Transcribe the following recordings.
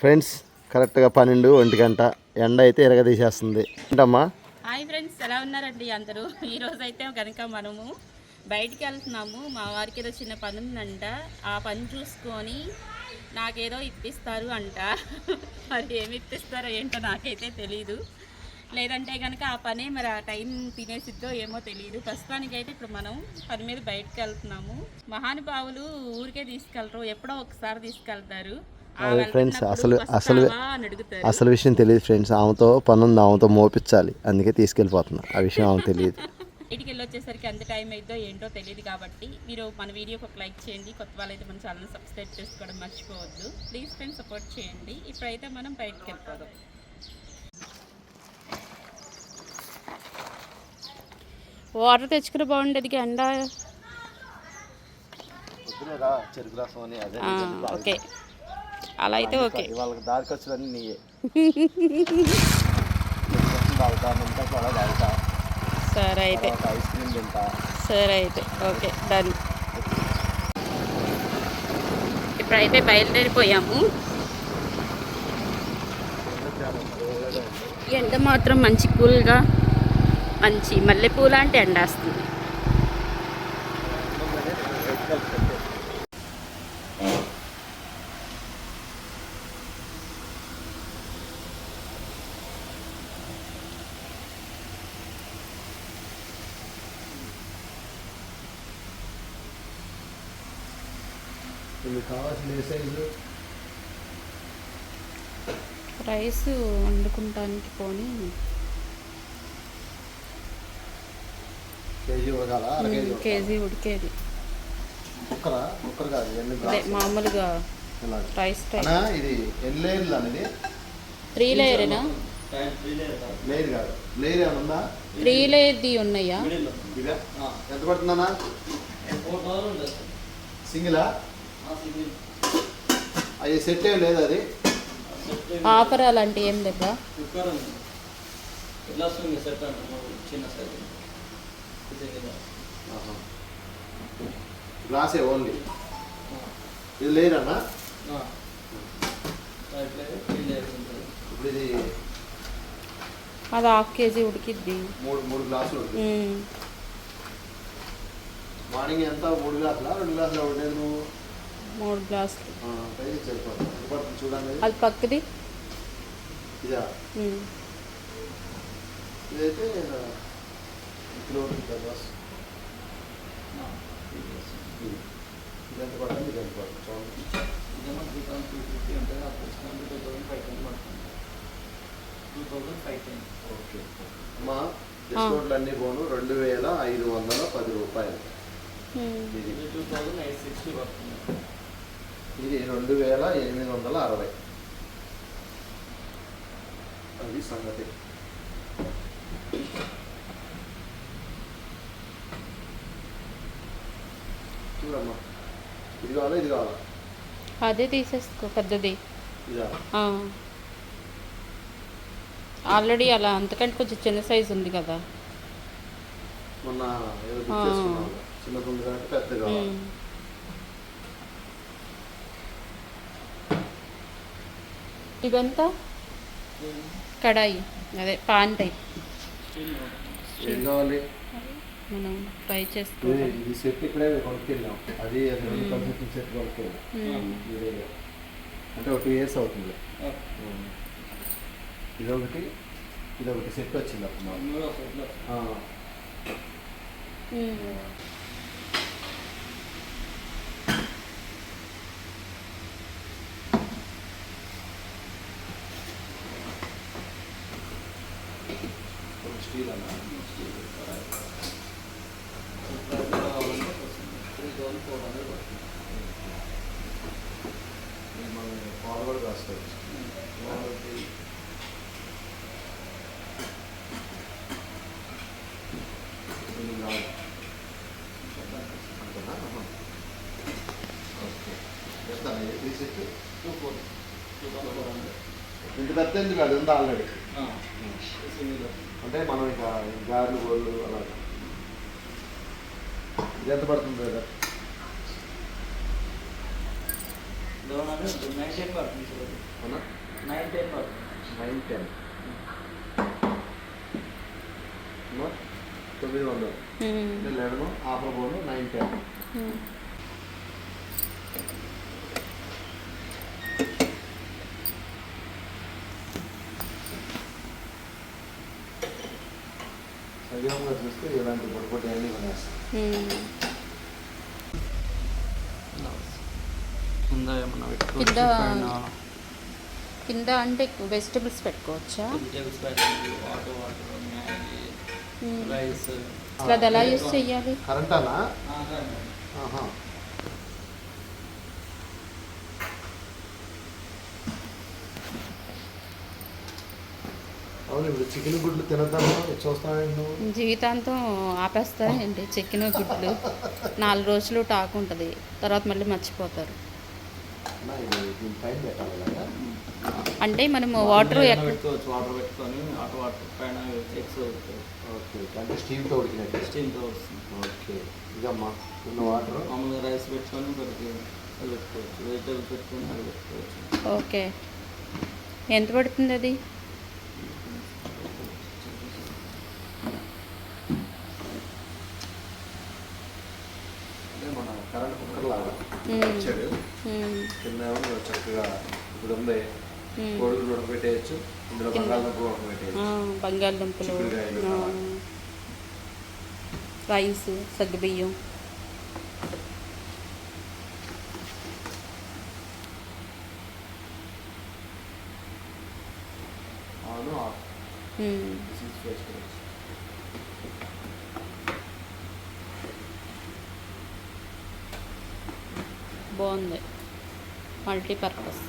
Friends కరెక్ట్గా 12 1 గంట ఎండ అయితే ఎరగదీసేస్తుంది ఏంటమ్మా. హాయ్ ఫ్రెండ్స్, ఎలా ఉన్నారండి అందరూ? ఈరోజు అయితే కనుక మనము బయటికి వెళ్తున్నాము. మా వారికి ఏదో చిన్న పని ఉందంట. ఆ పని చూసుకొని నాకేదో ఇప్పిస్తారు అంట. మరి ఏమి ఇప్పిస్తారో ఏంటో నాకైతే తెలీదు. లేదంటే కనుక ఆ పనే మరి ఆ టైం తినేసిద్దో ఏమో తెలియదు. ప్రస్తుతానికైతే ఇప్పుడు మనం పని మీద బయటకు వెళ్తున్నాము. మహానుభావులు ఊరికే తీసుకెళ్తారు, ఎప్పుడో ఒకసారి తీసుకెళ్తారు. ఫ్రెండ్స్ అసలు విషయం తెలియదు ఫ్రెండ్స్. ఆమెతో పని ఉంది, ఆమెతో మోపించాలి, అందుకే తీసుకెళ్ళిపోతున్నా. ఆ విషయం ఆమె తెలియదు. ఇంటికి వెళ్ళి వచ్చేసరికి ఎంత టైం అయిద్దో ఏంటో తెలియదు. కాబట్టి మీరు మన వీడియోకి ఒక లైక్ చేయండి. కొత్త వాళ్ళైతే మన ఛానల్ సబ్స్క్రైబ్ చేసుకోవడం మర్చిపోవద్దు. ప్లీజ్ ఫ్రెండ్స్ సపోర్ట్ చేయండి. ఇప్పుడైతే మనం బయటకు వెళ్ళిపోదాం. వాటర్ తెచ్చుకుని బాగుండేది ఎండ. ఓకే, అలా అయితే ఓకే. వాళ్ళకి దారి ఖర్చులన్నీ నీయే. సరే అయితే, ఐస్ క్రీమ్ తింటా. సరే అయితే ఓకే, డన్. ఇప్పుడైతే బయలుదేరిపోయాము. ఎండ మాత్రం మంచి కూల్గా, మంచి మల్లెపూ లాంటి ఎండ వస్తుంది. రైస్ వండుకుంటానికి పోని కేజీ ఉడికేది. అదే మామూలుగా రైస్ టైప్. ఇది ఎన్ని లేయర్లు అనేది? 3 లేయరేనా? 3 లేయర్ది ఉన్నాయా? ఎంత పడుతుందన్నా? సింగిలా? అది సెట్ ఏం లేదు. అది ఆఫర్ అలాంటి ఏం లేదా? గ్లాసే ఓన్లీ. ఇది లేదన్నా? ఇప్పుడు ఇది అది 1/2 కేజీ ఉడికిద్ది. 3 గ్లాసులు. మార్నింగ్ ఎంత? 3 గ్లాసులా 2 గ్లాసులు ఉండేది? నువ్వు 3 గ్లాసులు. చూడండి. అది పక్కది ఇదా? ఇదైతే కిలో గ్లాస్. ఇది ఎంత పడుతుంది? ఇది ఎంత పడుతుంది? చూడండి. ఓకే అమ్మా, డిస్కౌంట్లు అన్నీ పోను 2510 రూపాయలు. ఇది 2860. అది సంగతి. చూడమ్మా, ఇది కావాలా ఇది కావాలా? అదే తీసేసుకో, పెద్దది. ఇదా? ఆల్రెడీ అలా అంతకంటే కొంచెం చిన్న సైజు ఉంది కదా. మొన్న చిన్న గుండు కాబట్టి పెద్దగా. ఇవంతా కడాయి, అదే పాన్ టైప్. ఏం కావాలి? మనం ఫ్రై చేసుకోవాలి. ఇది సెట్ ఇక్కడే కొనుక్కెళ్ళాం. అది కలిసి సెట్ కొనుక్కెళ్ళాం. అంటే ఒక 2 years అవుతుంది. ఇదొకటి సెట్ వచ్చింది అప్పుడు. స్టీల్ అన్న మనం ఫార్వర్డ్ రాసుకోవచ్చు. ఇంత పెద్ద ఎందుకు? అది ఉందా ఆల్రెడీ? అంటే మనం ఇక గారెలు గోళ్ళు అలా. ఇది ఎంత పడుతుంది కదా? అవునా? 910 900 అంటే 11 ఆఫర్ బోను 910. సజీవంగా చూస్తే ఇలాంటి పొడి అన్నీ కొనేస్తాం. కింద ఏమన్నా కింద పెట్టుకోవచ్చు, కింద అంటే వెజిటబుల్స్ పెట్టుకోవచ్చా? వెజిటేబుల్స్ ప్యాకెట్లు, వాటర్, మ్యాగీ, రైస్. అసలు అది ఎలా యూస్ చెయ్యాలి? కరెంటానా? ఆహా. అవును, ఇప్పుడు చికెన్ గుడ్లు తినద్దాము చూస్తాను నువ్వు. జీవితాంతం ఆపేస్తారండి చికెన్ గుడ్లు. 4 రోజులు టాక్ ఉంటుంది, తర్వాత మళ్ళీ మర్చిపోతారు. దీనిపైన పెట్టాలి ఇలాగా? అంటే మనము వాటర్ పెట్టుకోవచ్చు, వాటర్ పెట్టుకొని వాటర్ పైన ఎగ్స్ ఓకే, అంటే స్టీమ్తో ఉడికినట్టు. స్టీమ్తో వస్తుంది. ఓకే, ఇదమ్మా ఉన్న వాటర్. మామూలుగా రైస్ పెట్టుకొని కొద్దిగా అది పెట్టుకోవచ్చు, వెజిటేబుల్స్ పెట్టుకొని అది పెట్టుకోవచ్చు. ఓకే, ఎంత పడుతుంది అది? అంటే మన కరెంట్ కుక్కర్ లాగా ఇచ్చాడు. కింద చక్కగా ఇప్పుడు ఉంది, కోడుగులు ఉడకబెట్టేయచ్చు, ఇందులో బంగాళదుంపలు ఉడకబెట్టేయచ్చు, బంగాళదుంపలు, రైస్, సగ్గుబియ్యం. అవును. బాగుంది, మల్టీపర్పస్.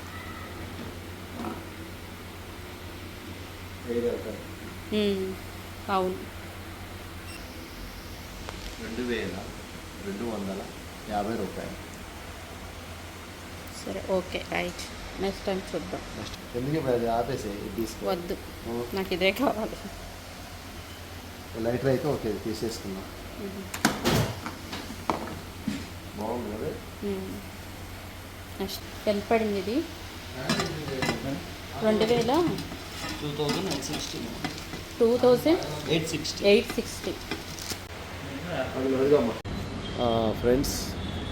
అవును. 2250 రూపాయలు. సరే, ఓకే, రైట్. నెక్స్ట్ టైం చూద్దాం. ఎందుకు ఇప్పుడు అది ఆపేసి తీసుకో. వద్దు, నాకు ఇదే కావాలి. లైటర్ అయితే ఓకే, తీసేసుకుందాం. బాగుంది కదా. నెక్స్ట్ ఎంత పడింది ఇది? 2860. ఫ్రెండ్స్,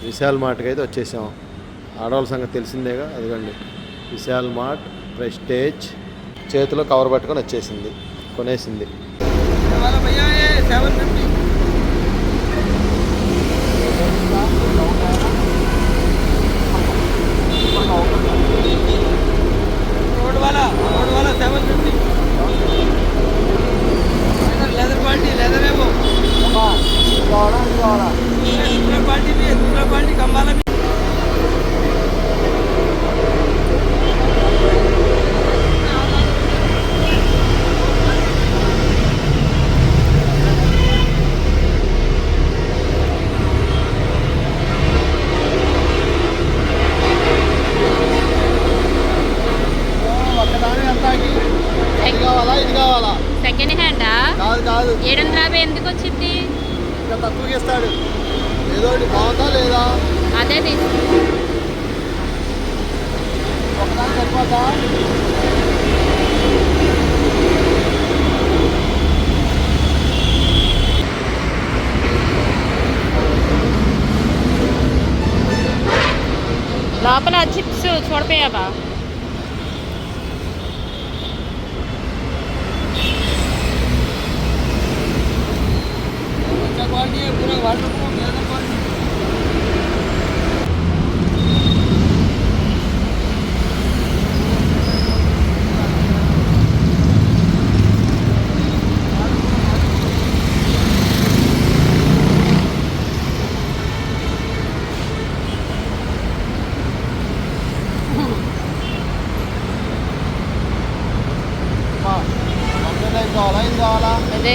విశాల్ మార్ట్కి అయితే వచ్చేసాం. ఆడవాళ్ళ సంగతి తెలిసిందేగా, అదిగోండి విశాల్ మార్ట్ ప్రెస్టేజ్. చేతిలో కవర్ పట్టుకొని వచ్చేసింది, కొనేసింది. रोड वाला 750. लेदर क्वालिटी, लेदर है वो. दूसरा क्वालिटी भी है, दूसरा क्वालिटी कम वाला भी. సెకండ్ హ్యాండా? కాదు 750 ఎందుకు వచ్చింది? ఇంకా తక్కువకి ఇస్తాడు. ఏదో ఒకటి బాగుందా లేదా అదే ఒకదాని సరిపోతా. లోపల చిప్స్ చూడపోయావా? क्वालिटी है पूरा वाटर प्रूफ लेदर क्वालिटी. ఇది కావాలా? అదే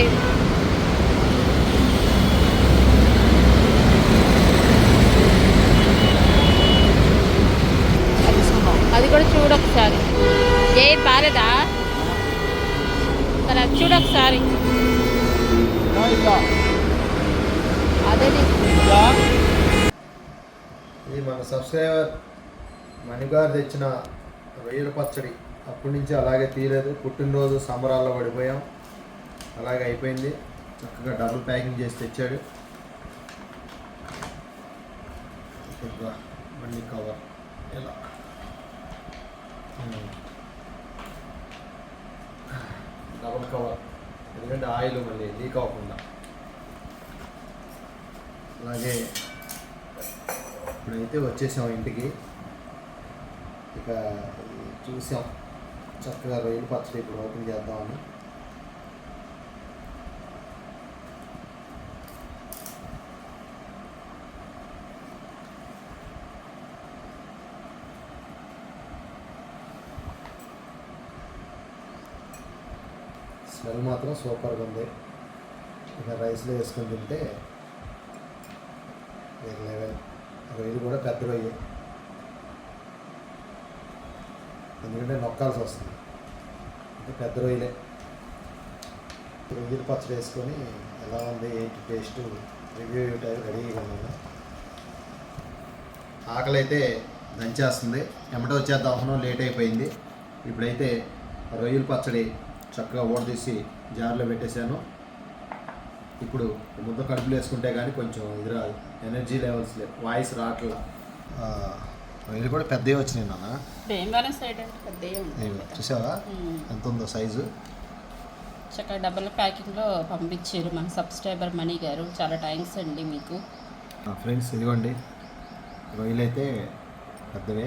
అది కూడా చూడు ఒకసారి. ఏది బాలేదా? సరే, అది చూడు ఒకసారి. అదే ఇది మన సబ్స్క్రైబర్ మణిగారు తెచ్చిన రొయ్యల పచ్చడి అప్పటి నుంచి అలాగే తీయలేదు. పుట్టినరోజు సంబరాల్లో పడిపోయాం, అలాగే అయిపోయింది. చక్కగా డబుల్ ప్యాకింగ్ చేసి తెచ్చాడు. మళ్ళీ కవర్ ఇలా డబుల్ కవర్, ఎందుకంటే ఆయిల్ మళ్ళీ లీక్ అవ్వకుండా. అలాగే ఇప్పుడైతే వచ్చేసాం ఇంటికి. ఇక చూసాం చక్కగా రొయ్యల పచ్చడి ఇప్పుడు ఓపెన్ చేద్దామని. స్మెల్ మాత్రం సూపర్గా ఉంది. ఇక రైస్లో వేసుకొని తింటే వేరే లెవెల్. రొయ్యలు కూడా పెద్ద రొయ్య, ఎందుకంటే నొక్కాల్సి వస్తుంది, అంటే పెద్ద రొయ్యలే. రొయ్యల పచ్చడి వేసుకొని ఎలా ఉంది ఏంటి టేస్ట్ రివ్యూ ఇవ్వటానికి రెడీగా ఉన్నాను. ఆకలి అయితే దంచేస్తుంది, ఎమ్మట వచ్చేద్దాం అనుకున్నాం, లేట్ అయిపోయింది. ఇప్పుడైతే రొయ్యల పచ్చడి చక్కగా ఓడదీసి జార్లో పెట్టేశాను. ఇప్పుడు ముద్ద కడుపులు వేసుకుంటే కానీ కొంచెం ఇది రాదు, ఎనర్జీ లెవెల్స్ లేవు, వాయిస్ రావట్లా. రొయ్యలు కూడా పెద్దవి వచ్చినాయి నాన్న, చూసావా ఎంత ఉందో సైజు. చక్కగా డబుల్ ప్యాకింగ్లో పంపించారు మన సబ్స్క్రైబర్ మణి గారు, చాలా థ్యాంక్స్ అండి మీకు. ఫ్రెండ్స్ ఇదిగోండి రొయ్యలు అయితే పెద్దవే.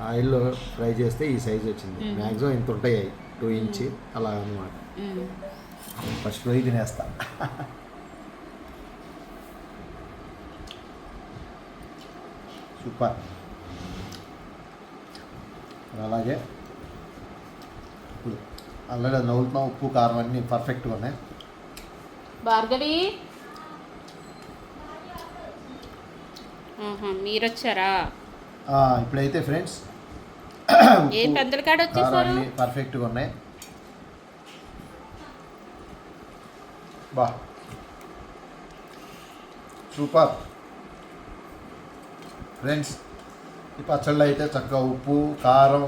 ఆయిల్లో ఫ్రై చేస్తే ఈ సైజు వచ్చింది. మ్యాక్సిమం ఇంత ఉంటాయి 2 ఇంచ్ అలా అన్నమాట. ఫస్ట్ రొయ్య తినేస్తా. సూపర్. అలాగే ఇప్పుడు ఆల్రెడీ నవ్వుతున్నాం, ఉప్పు కారం అన్నీ పర్ఫెక్ట్గా ఉన్నాయి. భార్గవి మీరు వచ్చారా? ఇప్పుడైతే ఫ్రెండ్స్ ఏ పెద్దల కాడ వచ్చేసారు, పర్ఫెక్ట్గా ఉన్నాయి. బా సూపర్ ఫ్రెండ్స్. ఈ పచ్చళ్ళు అయితే చక్కగా ఉప్పు కారం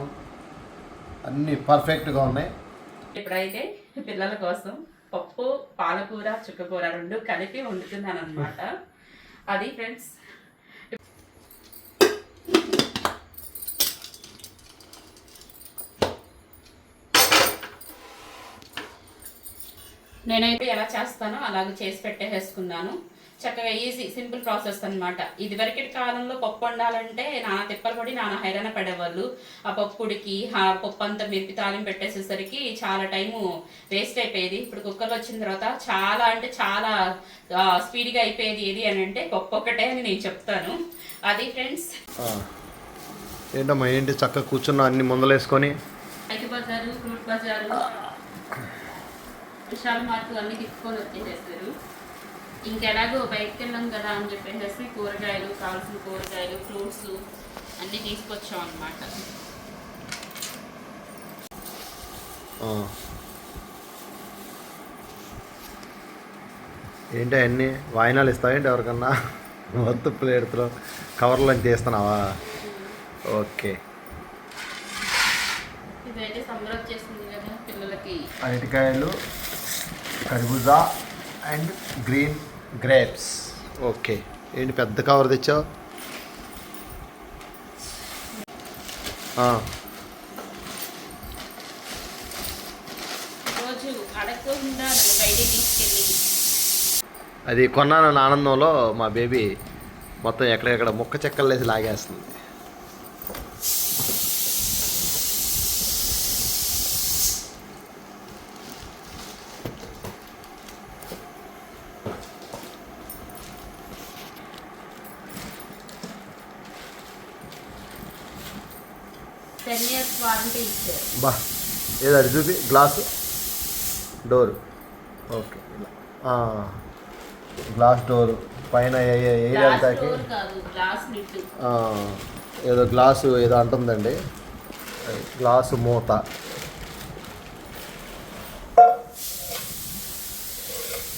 అన్నీ పర్ఫెక్ట్గా ఉన్నాయి. ఇప్పుడైతే పిల్లల కోసం పప్పు పాలకూర చుక్కకూర 2 కలిపి వండుతున్నాను అనమాట. అది ఫ్రెండ్స్ నేనైతే ఎలా చేస్తానో అలాగే చేసి పెట్టేసుకున్నాను. చక్కగా ఈజీ సింపుల్ ప్రాసెస్ అనమాట. ఇదివరకటి కాలంలో పప్పు వండాలంటే నానా తిప్పలు పడి నానా హైరాణ పడేవాళ్ళు. ఆ పప్పుడికి పప్పు అంతా మిరిపి తాలింపు పెట్టేసేసరికి చాలా టైము వేస్ట్ అయిపోయేది. ఇప్పుడు కుక్కర్లో వచ్చిన తర్వాత చాలా అంటే చాలా స్పీడ్గా అయిపోయేది. ఏది అని అంటే పప్పు ఒకటే అని నేను చెప్తాను. అది ఫ్రెండ్స్. ఏంటమ్మా ఏంటి చక్కగా కూర్చున్నా అన్ని ముందలేసుకొని ఐటీ బజారు, ఫ్రూట్ బజారు, విశాల్ మార్ట్ అన్నీ తిప్పుకొని వచ్చేసేసారు. ఇంకెలాగో బయటకు వెళ్ళాం కదా అని చెప్పేసి కూరగాయలు, కావాల్సిన కూరగాయలు, ఫ్రూట్స్ అన్నీ తీసుకొచ్చాం అన్నమాట. ఏంటి అన్నీ వాయినాలు ఇస్తావేంటి ఎవరికన్నా? వద్దు ప్లేట్తో కవర్లో తీస్తున్నావా? ఓకే. ఇదైతే సమ్మర్ వచ్చేసింది కదా పిల్లలకి. అరటికాయలు, కర్బూజా అండ్ గ్రీన్ గ్రేప్స్. ఓకే. ఏంటి పెద్ద కవర్ తెచ్చావు? రోజు అడగకుండా నన్ను బయటికి తీసుకెళ్ళి అది కొన్నాను ఆనందంలో మా బేబీ మొత్తం ఎక్కడెక్కడ ముక్క చెక్కలు వేసి లాగేస్తుంది. బా ఏది అది చూపి glass door. Okay. Glass door పైన ఏరియాకి ఏదో గ్లాసు ఏదో అంటుందండి, గ్లాసు మూత.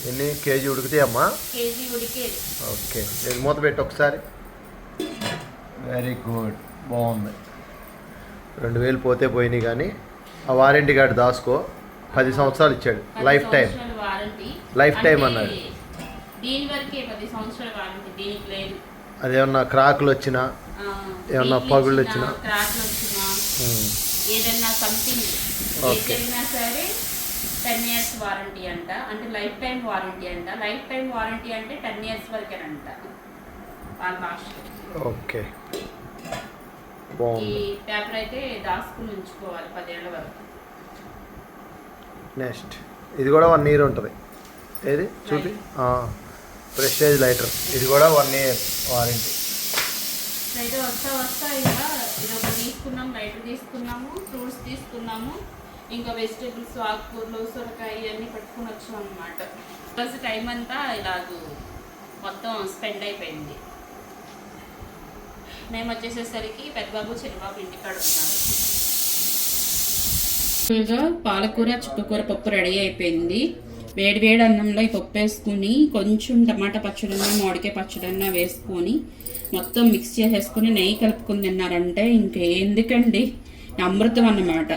ఎన్ని కేజీ ఉడుకుతాయమ్మా? కేజీ ఉడికేది. ఓకే. నేను మూత పెట్టి ఒకసారి. Very good. బాగుంది. 2000 పోతే పోయినాయి కానీ ఆ వారంటీ కార్డు దాసుకో. 10 సంవత్సరాలు ఇచ్చాడు. Life time warranty. Life time అన్నాడు. దీని వరకే 10 సంవత్సరాల వారంటీ, దీనికి లేదు. అదేమన్నా క్రాకులు వచ్చినా ఏమన్నా పగుళ్ళు వచ్చినా క్రాక్లు వచ్చినా ఏదన్నా సంథింగ్ జరిగినా సరే 10 years వారంటీ అంట. అంటే లైఫ్ టైం వారంటీ అంట. లైఫ్ టైం వారంటీ అంటే 10 years వరకేనంట వాళ్ళ భాష. ఓకే ఈ బాగుంది. పేపర్ అయితే దాచుకుని ఉంచుకోవాలి 10 ఏళ్ల వరకు. నెక్స్ట్ ఇది కూడా 1 year ఉంటుంది. ఏది చూపి. ప్రెస్టేజ్ లైటర్, ఇది కూడా 1 year వారంటీ. అయితే వస్తా ఇలా ఇదొక తీసుకున్నాము, లైటర్ తీసుకున్నాము, ఫ్రూట్స్ తీసుకున్నాము, ఇంకా వెజిటేబుల్స్, ఆకుకూరలు, సొరకాయ ఇవన్నీ పట్టుకుని వచ్చాం అనమాట. రోజు టైం అంతా ఇలాగ మొత్తం స్పెండ్ అయిపోయింది. మేము వచ్చేసేసరికి పెద్దబాబు చిన్నబాబు ఇంటికాడ ఉన్నారు. పాలకూర చుక్కకూర పప్పు రెడీ అయిపోయింది. వేడి వేడి అన్నంలో ఈ పప్పు వేసుకుని కొంచెం టమాటా పచ్చడన్నా మామిడికాయ పచ్చడన్నా వేసుకొని మొత్తం మిక్స్ చేసేసుకుని నెయ్యి కలుపుకొని తిన్నారంటే ఇంకెందుకండి, అమృతం అన్నమాట.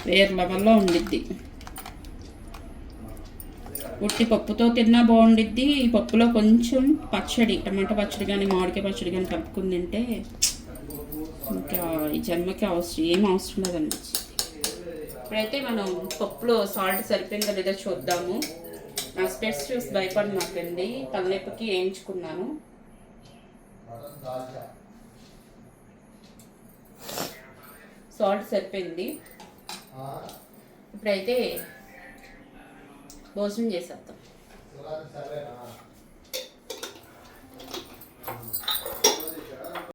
వేరే లెవెల్లో ఉండిద్ది. ఉట్టి పప్పుతో తిన్నా బాగుండిద్ది. ఈ పప్పులో కొంచెం పచ్చడి, టమాటా పచ్చడి కానీ మామిడికాయ పచ్చడి కానీ కలుపుకుని తింటే ఇంకా ఈ జన్మకి ఏం అవసరం లేదనిపించింది. ఇప్పుడైతే మనం పప్పులో సాల్ట్ సరిపోయిందో లేదో చూద్దాము. నా స్పెట్స్ చూసి భయపడినాకండి, తలనొప్పికి వేయించుకున్నాను. సాల్ట్ సరిపోయింది. ఇప్పుడైతే భోజనం చేసేద్దాం.